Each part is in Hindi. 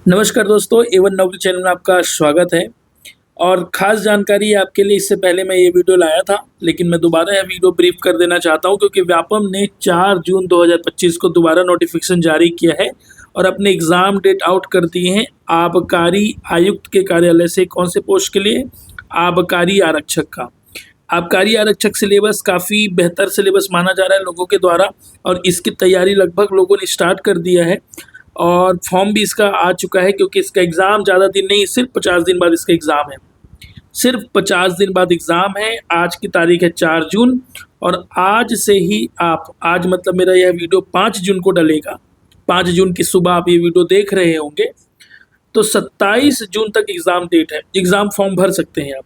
नमस्कार दोस्तों, एवन नौकरी चैनल में आपका स्वागत है। और ख़ास जानकारी आपके लिए इससे पहले मैं ये वीडियो लाया था, लेकिन मैं दोबारा यह वीडियो ब्रीफ कर देना चाहता हूँ क्योंकि व्यापम ने 4 जून 2025 को दोबारा नोटिफिकेशन जारी किया है और अपने एग्ज़ाम डेट आउट कर दिए हैं आबकारी आयुक्त के कार्यालय से। कौन से पोस्ट के लिए? आबकारी आरक्षक का। आबकारी आरक्षक सिलेबस काफ़ी बेहतर सिलेबस माना जा रहा है लोगों के द्वारा और इसकी तैयारी लगभग लोगों ने स्टार्ट कर दिया है और फॉर्म भी इसका आ चुका है क्योंकि इसका एग्ज़ाम ज़्यादा दिन नहीं, सिर्फ 50 दिन बाद इसका एग्ज़ाम है। सिर्फ 50 दिन बाद एग्ज़ाम है। आज की तारीख है 4 जून और आज से ही आज मतलब मेरा यह वीडियो 5 जून को डलेगा। 5 जून की सुबह आप ये वीडियो देख रहे होंगे, तो 27 जून तक एग्ज़ाम डेट है। एग्ज़ाम फॉर्म भर सकते हैं आप।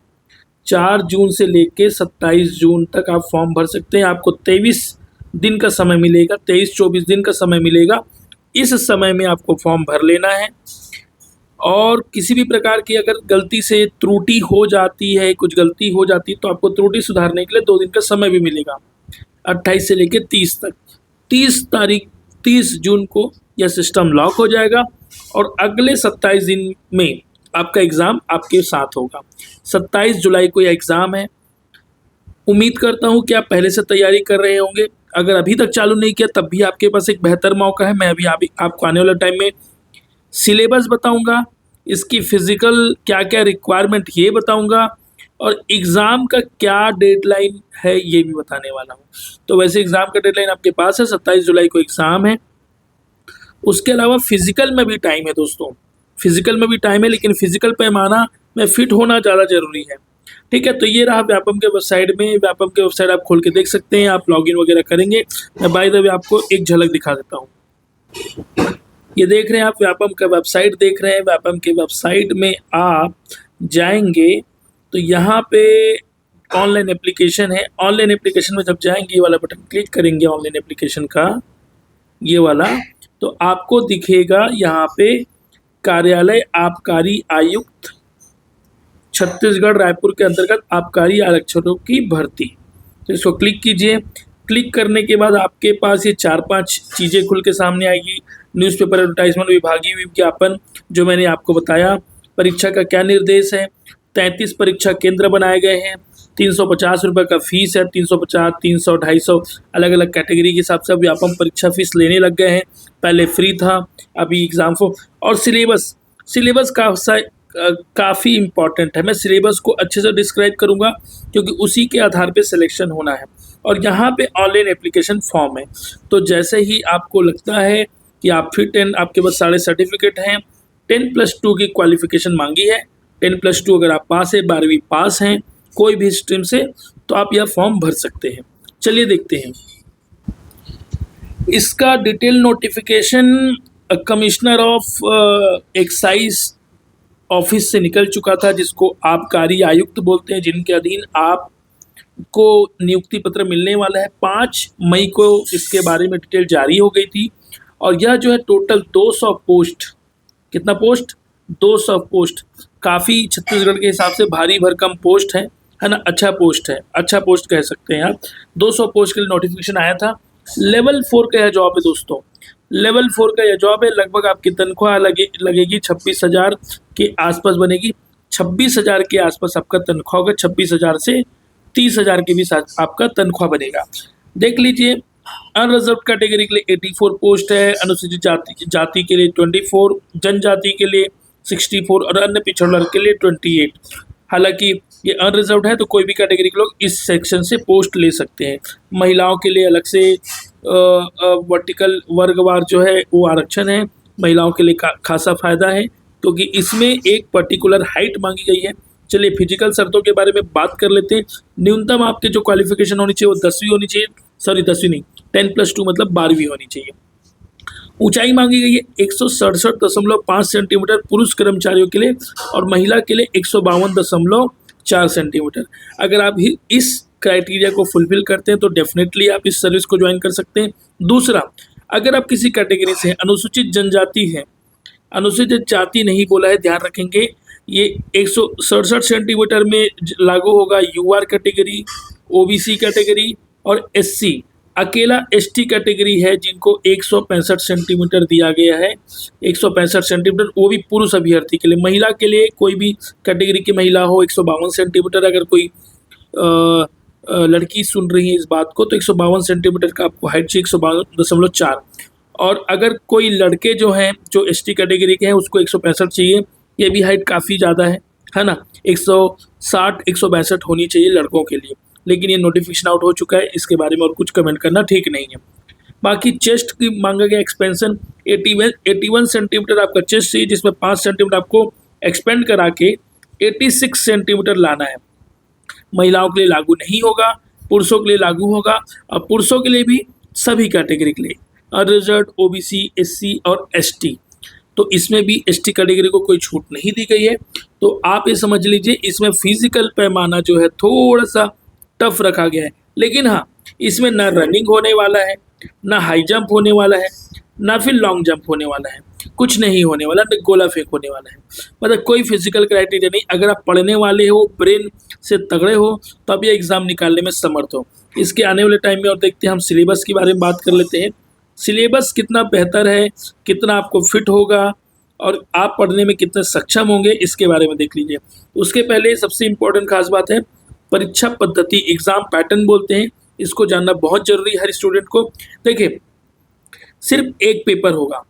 4 जून से लेके 27 जून तक आप फॉर्म भर सकते हैं। आपको 23 दिन का समय मिलेगा, 23-24 दिन का समय मिलेगा। इस समय में आपको फॉर्म भर लेना है और किसी भी प्रकार की अगर गलती से त्रुटि हो जाती है, कुछ गलती हो जाती है, तो आपको त्रुटि सुधारने के लिए 2 दिन का समय भी मिलेगा, 28 से लेकर 30 तक। 30 जून को यह सिस्टम लॉक हो जाएगा और अगले 27 दिन में आपका एग्ज़ाम आपके साथ होगा। 27 जुलाई को यह एग्ज़ाम है। उम्मीद करता हूँ कि आप पहले से तैयारी कर रहे होंगे। अगर अभी तक चालू नहीं किया तब भी आपके पास एक बेहतर मौका है। मैं अभी आपको आने वाले टाइम में सिलेबस बताऊंगा, इसकी फिजिकल क्या क्या रिक्वायरमेंट ये बताऊंगा और एग्ज़ाम का क्या डेडलाइन है ये भी बताने वाला हूँ। तो वैसे एग्ज़ाम का डेडलाइन आपके पास है, 27 जुलाई को एग्ज़ाम है। उसके अलावा फिजिकल में भी टाइम है दोस्तों, फिजिकल में भी टाइम है, लेकिन फिजिकल पैमाना में फिट होना ज़्यादा ज़रूरी है। ठीक है, तो ये रहा व्यापम के वेबसाइट में। व्यापम के वेबसाइट आप खोल के देख सकते हैं। आप लॉगिन वगैरह करेंगे। मैं बाय द वे आपको एक झलक दिखा देता हूँ। ये देख रहे हैं आप, व्यापम का वेबसाइट देख रहे हैं। व्यापम के वेबसाइट में आप जाएंगे तो यहाँ पे ऑनलाइन एप्लीकेशन है। ऑनलाइन एप्लीकेशन में जब जाएंगे, ये वाला बटन क्लिक करेंगे ऑनलाइन एप्लीकेशन का, ये वाला, तो आपको दिखेगा यहाँ पे कार्यालय आबकारी आयुक्त छत्तीसगढ़ रायपुर के अंतर्गत आबकारी आरक्षकों की भर्ती। तो इसको क्लिक कीजिए। क्लिक करने के बाद आपके पास ये 4-5 चीज़ें खुल के सामने आएगी। न्यूज़पेपर एडवर्टाइजमेंट, विभागीय विज्ञापन, जो मैंने आपको बताया। परीक्षा का क्या निर्देश है? 33 परीक्षा केंद्र बनाए गए हैं। 350 रुपये का फीस है। 350, 300, 250 अलग अलग कैटेगरी के हिसाब से व्यापम परीक्षा फीस लेने लग गए हैं। पहले फ्री था, अभी एग्ज़ाम फॉर्म। और सिलेबस का काफ़ी इम्पॉर्टेंट है। मैं सिलेबस को अच्छे से डिस्क्राइब करूंगा क्योंकि उसी के आधार पे सिलेक्शन होना है। और यहाँ पे ऑनलाइन एप्लीकेशन फॉर्म है। तो जैसे ही आपको लगता है कि आप फिट हैं, आपके पास सारे सर्टिफिकेट हैं, 10+2 की क्वालिफिकेशन मांगी है। 10+2 अगर आप पास है, 12वीं पास हैं कोई भी स्ट्रीम से, तो आप यह फॉर्म भर सकते हैं। चलिए देखते हैं इसका detail notification. Commissioner of excise office से निकल चुका था, जिसको आबकारी आयुक्त बोलते हैं, जिनके अधीन आपको नियुक्ति पत्र मिलने वाला है। 5 मई को इसके बारे में डिटेल जारी हो गई थी और यह जो है टोटल 200 पोस्ट। कितना पोस्ट? 200 पोस्ट। काफ़ी छत्तीसगढ़ के हिसाब से भारी भरकम पोस्ट है ना। अच्छा पोस्ट है, अच्छा पोस्ट कह सकते हैं आप। 200 पोस्ट के लिए नोटिफिकेशन आया था। लेवल 4 का यह जॉब है दोस्तों। लेवल 4 का यह जॉब है। लगभग आपकी तनख्वाह लगेगी 26,000 के आसपास बनेगी। 26,000 के आसपास आपका तनख्वाह होगा। 26,000 से 30,000 के बीच आपका तनख्वाह बनेगा। देख लीजिए, अनरिजर्व कैटेगरी के लिए 84 पोस्ट है, अनुसूचित जाति के लिए 24, जनजाति के लिए 64 और अन्य पिछड़ा वर्ग के लिए 28। हालांकि ये अनरिजर्व है तो कोई भी कैटेगरी के लोग इस सेक्शन से पोस्ट ले सकते हैं। महिलाओं के लिए अलग से वर्टिकल वर्गवार जो है वो आरक्षण है। महिलाओं के लिए खासा फायदा है क्योंकि इसमें एक पर्टिकुलर हाइट मांगी गई है। चलिए फिजिकल शर्तों के बारे में बात कर लेते हैं। न्यूनतम आपके जो क्वालिफिकेशन होनी चाहिए वो 10वीं होनी चाहिए। सॉरी 10वीं नहीं, 10+2 मतलब 12वीं होनी चाहिए। ऊंचाई मांगी गई है 167.5 सेंटीमीटर पुरुष कर्मचारियों के लिए और महिला के लिए 152.4 सेंटीमीटर। अगर आप इस क्राइटेरिया को फुलफिल करते हैं तो डेफिनेटली आप इस सर्विस को ज्वाइन कर सकते हैं। दूसरा, अगर आप किसी कैटेगरी से हैं, अनुसूचित जनजाति है, अनुसूचित जाति नहीं बोला है, ध्यान रखेंगे, ये 167 सेंटीमीटर में लागू होगा यूआर कैटेगरी, ओबीसी कैटेगरी और एससी। अकेला एसटी कैटेगरी है जिनको 165 सेंटीमीटर दिया गया है, 165 सेंटीमीटर, वो भी पुरुष अभ्यर्थी के लिए। महिला के लिए कोई भी कैटेगरी की महिला हो 152 सेंटीमीटर, अगर कोई लड़की सुन रही है इस बात को तो 152 सेंटीमीटर का आपको हाइट चाहिए, 152.4। और अगर कोई लड़के जो हैं जो एसटी कैटेगरी के हैं उसको 165 चाहिए, ये भी हाइट काफ़ी ज़्यादा है ना। 160 162 होनी चाहिए लड़कों के लिए, लेकिन ये नोटिफिकेशन आउट हो चुका है, इसके बारे में और कुछ कमेंट करना ठीक नहीं है। बाकी चेस्ट की मांगा गया एक्सपेंशन 81 सेंटीमीटर आपका चेस्ट चाहिए, जिसमें 5 सेंटीमीटर आपको एक्सपेंड करा के 86 सेंटीमीटर लाना है। महिलाओं के लिए लागू नहीं होगा, पुरुषों के लिए लागू होगा, और पुरुषों के लिए भी सभी कैटेगरी के लिए, अनरिजर्व, ओबीसी, एससी और एसटी। तो इसमें भी एसटी कैटेगरी को कोई छूट नहीं दी गई है। तो आप ये समझ लीजिए इसमें फिजिकल पैमाना जो है थोड़ा सा टफ रखा गया है, लेकिन हाँ इसमें ना रनिंग होने वाला है, ना हाई जंप होने वाला है, ना फिर लॉन्ग जंप होने वाला है, कुछ नहीं होने वाला, ना गोला फेंक होने वाला है। मतलब कोई फिजिकल क्राइटेरिया नहीं। अगर आप पढ़ने वाले हो, ब्रेन से तगड़े हो, तो आप ये एग्ज़ाम निकालने में समर्थ हो। इसके आने वाले टाइम में और देखते हैं, हम सिलेबस के बारे में बात कर लेते हैं। सिलेबस कितना बेहतर है, कितना आपको फिट होगा और आप पढ़ने में कितने सक्षम होंगे, इसके बारे में देख लीजिए। उसके पहले सबसे इम्पोर्टेंट खास बात है परीक्षा पद्धति, एग्ज़ाम पैटर्न बोलते हैं, इसको जानना बहुत जरूरी है हर स्टूडेंट को। देखिए सिर्फ एक पेपर होगा,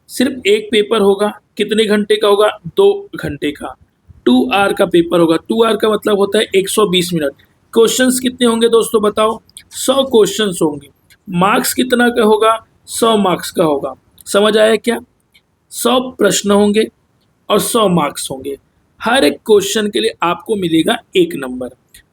सिर्फ एक पेपर होगा। कितने घंटे का होगा? 2 घंटे का। 2 आवर का पेपर होगा। 2 आवर का मतलब होता है 120 मिनट। क्वेश्चंस कितने होंगे दोस्तों बताओ? 100 क्वेश्चंस होंगे। मार्क्स कितना का होगा? 100 मार्क्स का होगा। समझ आया क्या? 100 प्रश्न होंगे और 100 मार्क्स होंगे। हर एक क्वेश्चन के लिए आपको मिलेगा 1 नंबर।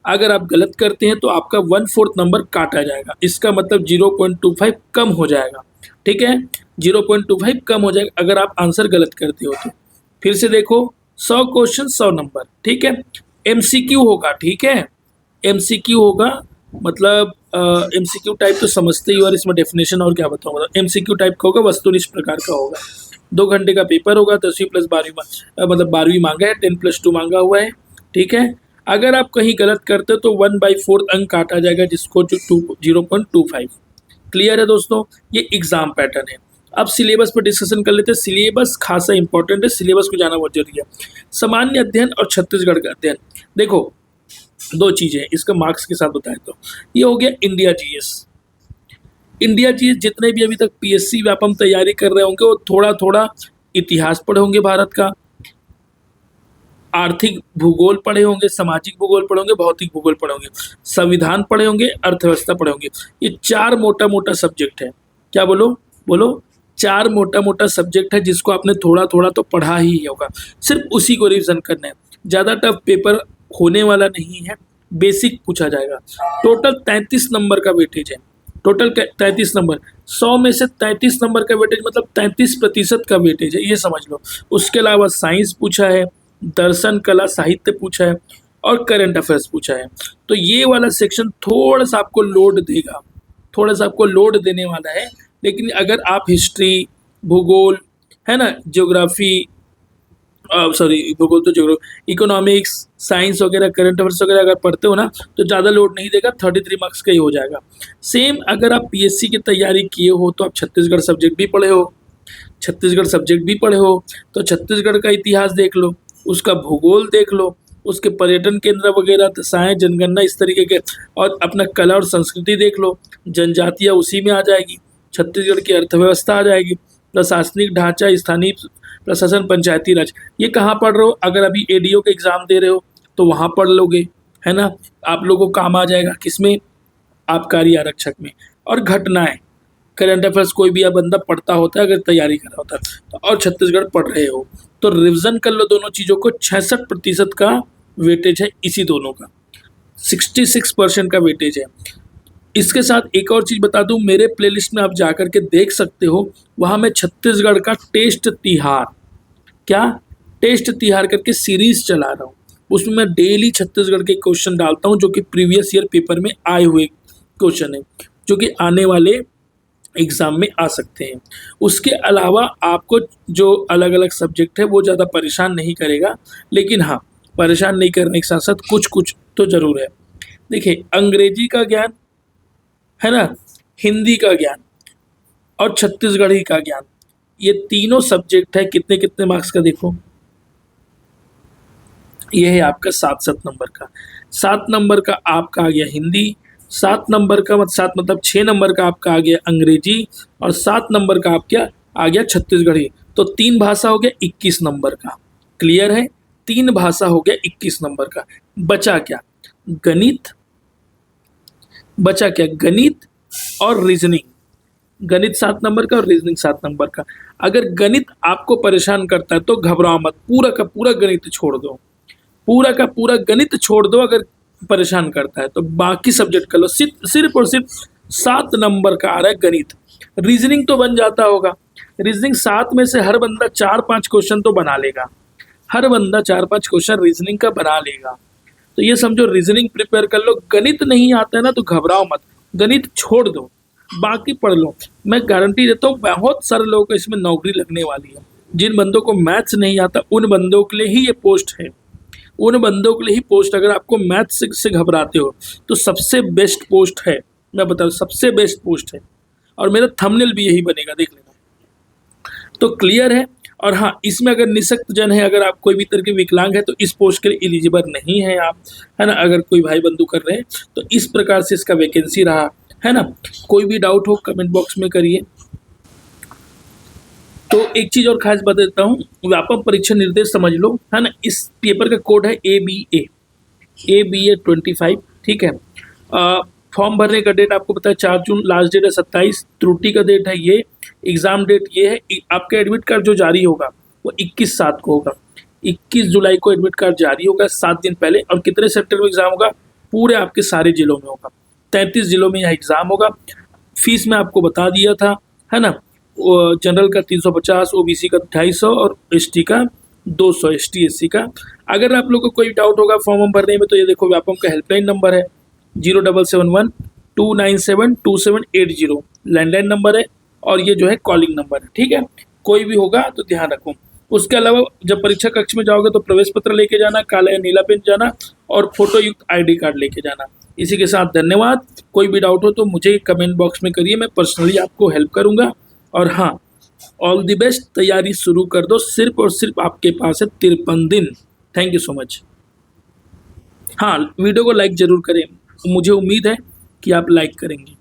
अगर आप गलत करते हैं तो आपका 1/4 नंबर काटा जाएगा। इसका मतलब 0.25 कम हो जाएगा। ठीक है, 0.25 कम हो जाएगा अगर आप आंसर गलत करते हो तो। फिर से देखो, 100 क्वेश्चन 100 नंबर। ठीक है, एमसीक्यू होगा। ठीक है, एमसीक्यू होगा, मतलब एमसीक्यू टाइप तो समझते ही हो, और इसमें डेफिनेशन और क्या बताऊंगा। एमसीक्यू टाइप का होगा, वस्तुनिष्ठ प्रकार का होगा। 2 घंटे का पेपर होगा। 10वीं प्लस 12वीं मतलब 12वीं मांगा है, 10 + 2 मांगा हुआ है। ठीक है, अगर आप कहीं गलत करते हो तो 1/4 अंक काटा जाएगा, जिसको 0.25। क्लियर है दोस्तों? ये एग्जाम पैटर्न है। अब सिलेबस पर डिस्कशन कर लेते हैं। सिलेबस खासा इंपॉर्टेंट है, सिलेबस को जाना बहुत जरूरी है। सामान्य अध्ययन और छत्तीसगढ़ का अध्ययन। देखो 2 चीज़ें इसका मार्क्स के साथ बताएं तो ये हो गया इंडिया जीएस। इंडिया जीएस जितने भी अभी तक पीएससी व्यापम तैयारी कर रहे होंगे वो थोड़ा थोड़ा इतिहास पढ़े होंगे भारत का, आर्थिक भूगोल पढ़े होंगे, सामाजिक भूगोल पढ़े होंगे, भौतिक भूगोल पढ़े होंगे, संविधान पढ़े होंगे, अर्थव्यवस्था पढ़े होंगे। ये 4 मोटा मोटा सब्जेक्ट है। क्या बोलो? बोलो। 4 मोटा मोटा सब्जेक्ट है जिसको आपने थोड़ा थोड़ा तो पढ़ा ही होगा। सिर्फ उसी को रिविजन करना है। ज़्यादा टफ पेपर होने वाला नहीं है, बेसिक पूछा जाएगा। टोटल 33 नंबर का वेटेज है। टोटल 33 नंबर, 100 में से 33 नंबर का वेटेज मतलब 33% का वेटेज है, ये समझ लो। उसके अलावा साइंस पूछा है, दर्शन, कला, साहित्य पूछा है और करंट अफेयर्स पूछा है। तो ये वाला सेक्शन थोड़ा सा आपको लोड देगा, थोड़ा सा आपको लोड देने वाला है। लेकिन अगर आप हिस्ट्री, भूगोल, है ना, ज्योग्राफी, भूगोल तो ज्योग्राफी, इकोनॉमिक्स, साइंस वगैरह, करंट अफेयर्स वगैरह अगर पढ़ते हो ना तो ज़्यादा लोड नहीं देगा, 33 मार्क्स का ही हो जाएगा। सेम अगर आप पीएससी की तैयारी किए हो तो आप छत्तीसगढ़ सब्जेक्ट भी पढ़े हो, छत्तीसगढ़ सब्जेक्ट भी पढ़े हो तो छत्तीसगढ़ का इतिहास देख लो, उसका भूगोल देख लो, उसके पर्यटन केंद्र वगैरह, दशाएं, जनगणना, इस तरीके के, और अपना कला और संस्कृति देख लो। जनजातियाँ उसी में आ जाएगी, छत्तीसगढ़ की अर्थव्यवस्था आ जाएगी, प्रशासनिक ढांचा, स्थानीय प्रशासन, पंचायती राज। ये कहाँ पढ़ रहे हो? अगर अभी एडीओ का एग्ज़ाम दे रहे हो तो वहाँ पढ़ लोगे, है ना। आप लोगों को काम आ जाएगा किसमें? आबकारी आरक्षक में। और घटनाएं, करंट अफेयर्स कोई भी बंदा पढ़ता होता है अगर तैयारी कर रहा होता है तो, और छत्तीसगढ़ पढ़ रहे हो तो रिवीजन कर लो दोनों चीज़ों को। 66% का वेटेज है इसी दोनों का, 66% का वेटेज है। इसके साथ एक और चीज़ बता दूं, मेरे प्लेलिस्ट में आप जा कर के देख सकते हो, वहाँ मैं छत्तीसगढ़ का टेस्ट तिहार, क्या टेस्ट तिहार करके सीरीज चला रहा हूँ। उसमें मैं डेली छत्तीसगढ़ के क्वेश्चन डालता हूँ जो कि प्रीवियस ईयर पेपर में आए हुए क्वेश्चन है, जो कि आने वाले एग्ज़ाम में आ सकते हैं। उसके अलावा आपको जो अलग अलग सब्जेक्ट है वो ज़्यादा परेशान नहीं करेगा, लेकिन हाँ परेशान नहीं करने के साथ साथ कुछ कुछ तो ज़रूर है। देखिए अंग्रेजी का ज्ञान, है ना, हिंदी का ज्ञान और छत्तीसगढ़ी का ज्ञान, ये तीनों सब्जेक्ट है कितने कितने मार्क्स का देखो। ये है आपका 7 नंबर का। 7 नंबर का आपका आ गया हिंदी, 7 नंबर का मतलब 6 नंबर का आपका आ गया अंग्रेजी, और 7 नंबर का आपका आ गया छत्तीसगढ़ी। तो 3 भाषा हो गया 21 नंबर का। क्लियर है, 3 भाषा हो गया 21 नंबर का। बचा क्या? गणित। बचा क्या? गणित और रीजनिंग। गणित 7 नंबर का और रीजनिंग 7 नंबर का। अगर गणित आपको परेशान करता है तो घबराओ मत, पूरा का पूरा गणित छोड़ दो, पूरा का पूरा गणित छोड़ दो। अगर परेशान करता है तो बाकी सब्जेक्ट कर लो। सिर्फ और सिर्फ 7 नंबर का आ रहा है गणित। रीजनिंग तो बन जाता होगा। रीजनिंग 7 में से हर बंदा 4-5 क्वेश्चन तो बना लेगा, हर बंदा 4-5 क्वेश्चन रीजनिंग का बना लेगा। तो ये समझो रीजनिंग प्रिपेयर कर लो। गणित नहीं आता है ना तो घबराओ मत, गणित छोड़ दो, बाकी पढ़ लो। मैं गारंटी देता हूँ बहुत सारे लोगों को इसमें नौकरी लगने वाली है। जिन बंदों को मैथ्स नहीं आता उन बंदों के लिए ही ये पोस्ट है, उन बंदों के लिए ही पोस्ट। अगर आपको मैथ्स से घबराते हो तो सबसे बेस्ट पोस्ट है, मैं बता रहा हूँ सबसे बेस्ट पोस्ट है। और मेरा थंबनेल भी यही बनेगा, देख लेना। तो क्लियर है। और हाँ, इसमें अगर निःशक्त जन है, अगर आप कोई भी तरह के विकलांग है तो इस पोस्ट के लिए एलिजिबल नहीं है आप, है ना। अगर कोई भाई बंधु कर रहे हैं तो इस प्रकार से इसका वैकेंसी रहा है ना। कोई भी डाउट हो कमेंट बॉक्स में करिए। तो एक चीज और खास बता देता हूँ, व्यापक परीक्षा निर्देश समझ लो, है ना। इस पेपर का कोड है ABA 25, ठीक है। फॉर्म भरने का डेट आपको पता है 4 जून, लास्ट डेट है 27, त्रुटि का डेट है ये, एग्जाम डेट ये है। आपका एडमिट कार्ड जो जारी होगा वो 21/7 को होगा, 21 जुलाई को एडमिट कार्ड जारी होगा, 7 दिन पहले। और कितने सेक्टर में एग्जाम होगा? पूरे आपके सारे जिलों में होगा, 33 जिलों में यह एग्जाम होगा। फीस में आपको बता दिया था, है ना। जनरल का 350, OBC का 250 और ST का 200, ST SC का। अगर आप लोग को कोई डाउट होगा फॉर्म भरने में तो ये देखो व्यापम का हेल्पलाइन नंबर है 0771-297-2780, लैंडलाइन नंबर है। और ये जो है कॉलिंग नंबर है, ठीक है। कोई भी होगा तो ध्यान रखो। उसके अलावा जब परीक्षा कक्ष में जाओगे तो प्रवेश पत्र लेके जाना, काला या नीला पेन जाना, और फोटो युक्त ID कार्ड लेके जाना। इसी के साथ धन्यवाद। कोई भी डाउट हो तो मुझे कमेंट बॉक्स में करिए, मैं पर्सनली आपको हेल्प करूंगा। और हाँ, ऑल द बेस्ट, तैयारी शुरू कर दो। सिर्फ और सिर्फ आपके पास है 53 दिन। Thank you so much. हाँ, वीडियो को लाइक जरूर करें, मुझे उम्मीद है कि आप लाइक करेंगे।